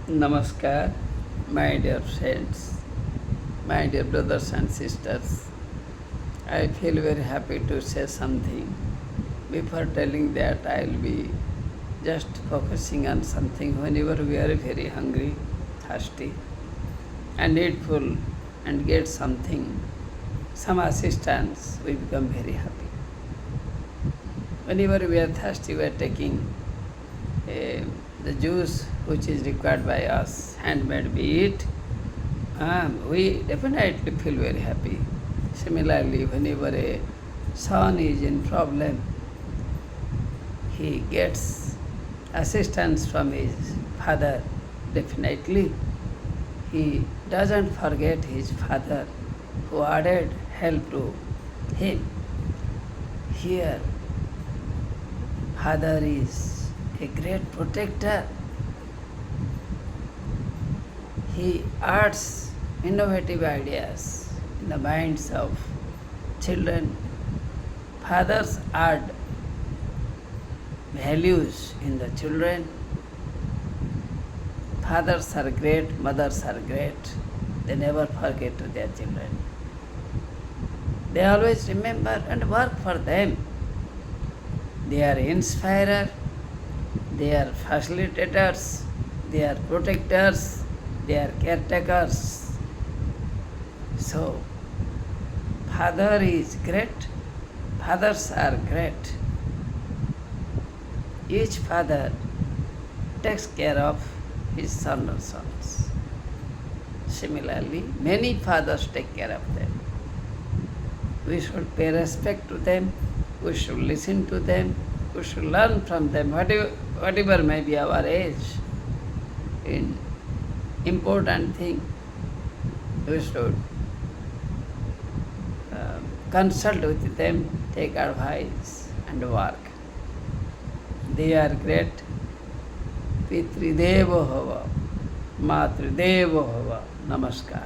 Namaskar, my dear friends, my dear brothers and sisters. I feel very happy to say something. Before telling that, I will be just focusing on something. Whenever we are very hungry, thirsty, and needful, and get something, some assistance, we become very happy. Whenever we are thirsty, we are taking the juice which is required by us, handmade be it, we definitely feel very happy. Similarly, whenever a son is in problem, he gets assistance from his father, definitely he doesn't forget his father who added help to him. Here, father is a great protector. He adds innovative ideas in the minds of children. Fathers add values in the children. Fathers are great, mothers are great. They never forget to their children. They always remember and work for them. They are inspirer, they are facilitators, they are protectors, they are caretakers. So, father is great, fathers are great. Each father takes care of his son or sons. Similarly, many fathers take care of them. We should pay respect to them, we should listen to them, we should learn from them, whatever may be our age. In important thing, we should consult with them, take advice and work. They are great. Pitridevo Hava, Matridevo Hava. Namaskar.